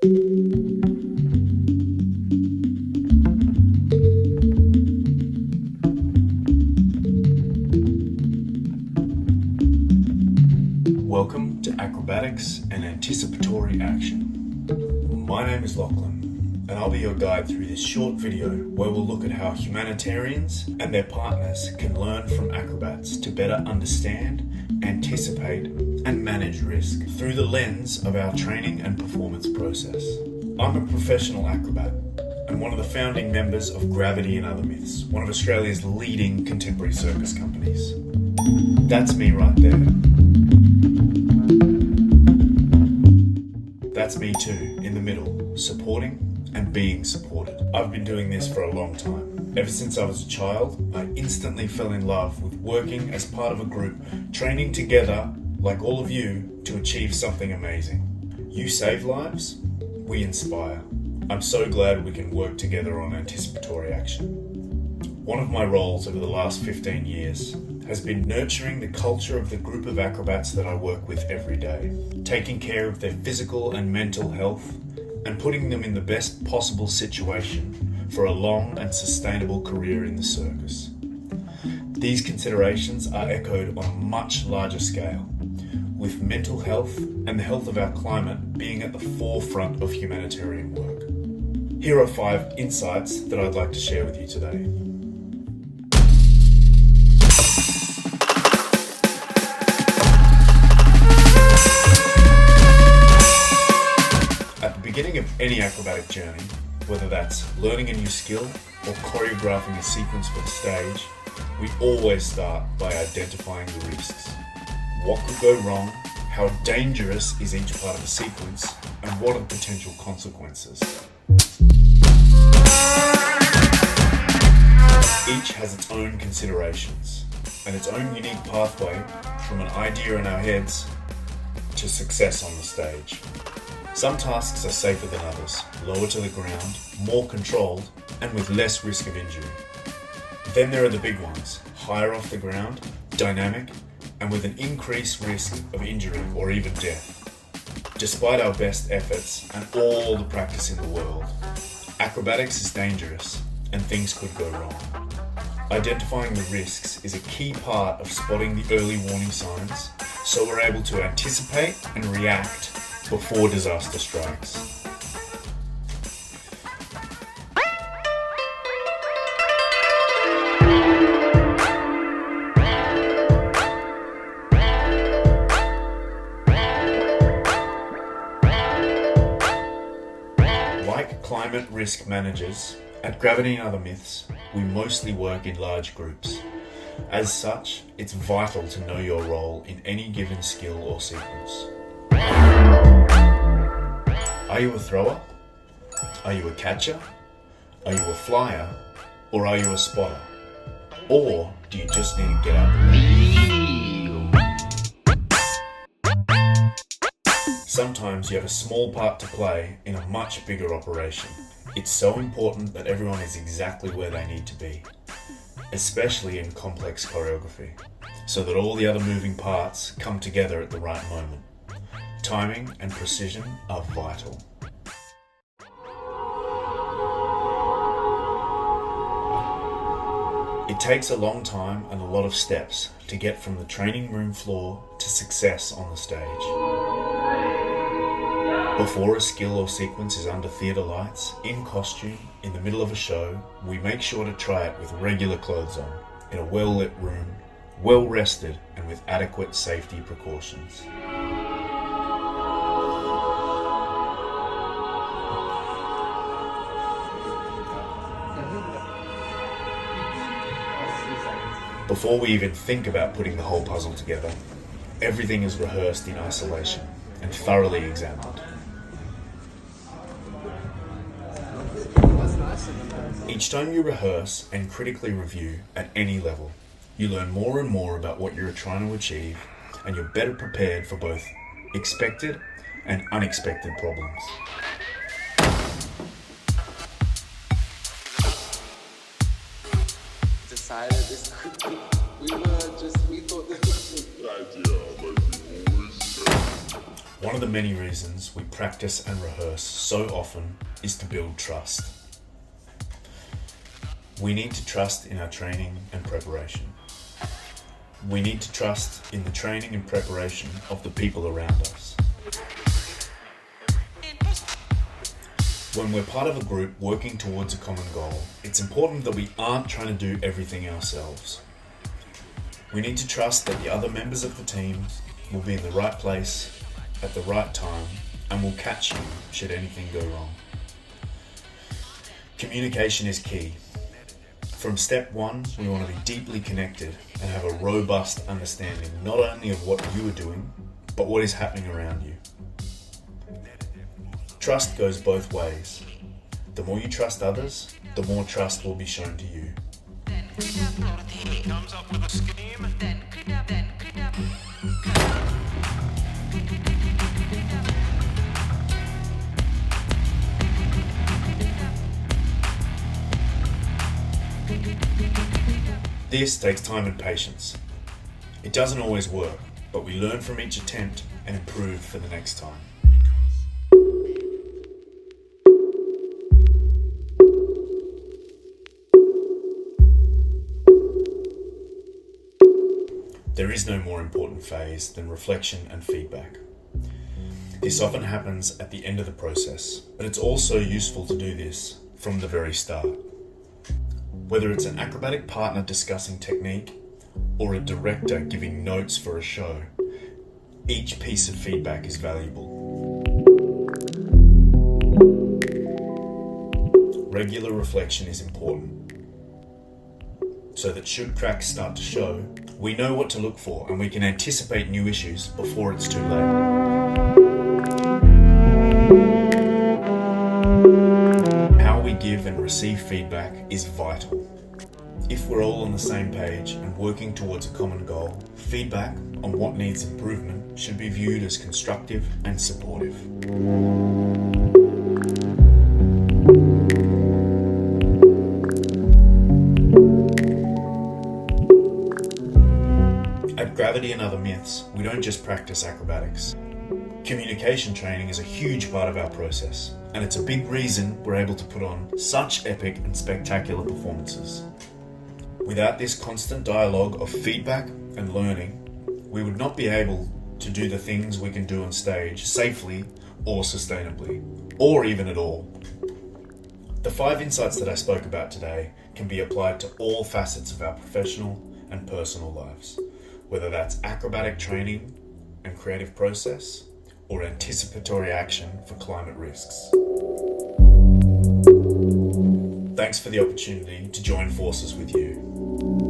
Welcome to Acrobatics and Anticipatory Action. My name is Lachlan, and I'll be your guide through this short video where we'll look at how humanitarians and their partners can learn from acrobats to better understand, anticipate, and manage risk through the lens of our training and performance process. I'm a professional acrobat and one of the founding members of Gravity and Other Myths, one of Australia's leading contemporary circus companies. That's me right there. That's me too, in the middle, supporting and being supported. I've been doing this for a long time. Ever since I was a child, I instantly fell in love with working as part of a group, training together, like all of you, to achieve something amazing. You save lives, we inspire. I'm so glad we can work together on anticipatory action. One of my roles over the last 15 years has been nurturing the culture of the group of acrobats that I work with every day, taking care of their physical and mental health, and putting them in the best possible situation for a long and sustainable career in the circus. These considerations are echoed on a much larger scale, with mental health and the health of our climate being at the forefront of humanitarian work. Here are 5 insights that I'd like to share with you today. Beginning of any acrobatic journey, whether that's learning a new skill or choreographing a sequence for the stage, we always start by identifying the risks. What could go wrong, how dangerous is each part of the sequence, and what are the potential consequences? Each has its own considerations and its own unique pathway from an idea in our heads to success on the stage. Some tasks are safer than others, lower to the ground, more controlled, and with less risk of injury. Then there are the big ones, higher off the ground, dynamic, and with an increased risk of injury or even death. Despite our best efforts and all the practice in the world, acrobatics is dangerous and things could go wrong. Identifying the risks is a key part of spotting the early warning signs, so we're able to anticipate and react before disaster strikes. Like climate risk managers, at Gravity and Other Myths, we mostly work in large groups. As such, it's vital to know your role in any given skill or sequence. Are you a thrower? Are you a catcher? Are you a flyer? Or are you a spotter? Or do you just need to get out the way? Sometimes you have a small part to play in a much bigger operation. It's so important that everyone is exactly where they need to be, especially in complex choreography, so that all the other moving parts come together at the right moment. Timing and precision are vital. It takes a long time and a lot of steps to get from the training room floor to success on the stage. Before a skill or sequence is under theatre lights, in costume, in the middle of a show, we make sure to try it with regular clothes on, in a well-lit room, well rested and with adequate safety precautions. Before we even think about putting the whole puzzle together, everything is rehearsed in isolation and thoroughly examined. Each time you rehearse and critically review at any level, you learn more and more about what you're trying to achieve, and you're better prepared for both expected and unexpected problems. Decided this. We thought this was a good idea, like we always said. One of the many reasons we practice and rehearse so often is to build trust. We need to trust in our training and preparation. We need to trust in the training and preparation of the people around us. When we're part of a group working towards a common goal, it's important that we aren't trying to do everything ourselves. We need to trust that the other members of the team will be in the right place at the right time and will catch you should anything go wrong. Communication is key. From step one, we want to be deeply connected and have a robust understanding not only of what you are doing, but what is happening around you. Trust goes both ways. The more you trust others, the more trust will be shown to you. He comes up with a scheme. This takes time and patience. It doesn't always work, but we learn from each attempt and improve for the next time. There is no more important phase than reflection and feedback. This often happens at the end of the process, but it's also useful to do this from the very start. Whether it's an acrobatic partner discussing technique or a director giving notes for a show, each piece of feedback is valuable. Regular reflection is important, so that should cracks start to show, we know what to look for and we can anticipate new issues before it's too late. How we give and receive feedback is vital. If we're all on the same page and working towards a common goal, feedback on what needs improvement should be viewed as constructive and supportive. At Gravity and Other Myths, we don't just practice acrobatics. Communication training is a huge part of our process, and it's a big reason we're able to put on such epic and spectacular performances. Without this constant dialogue of feedback and learning, we would not be able to do the things we can do on stage safely or sustainably, or even at all. The 5 insights that I spoke about today can be applied to all facets of our professional and personal lives, whether that's acrobatic training and creative process, or anticipatory action for climate risks. Thanks for the opportunity to join forces with you.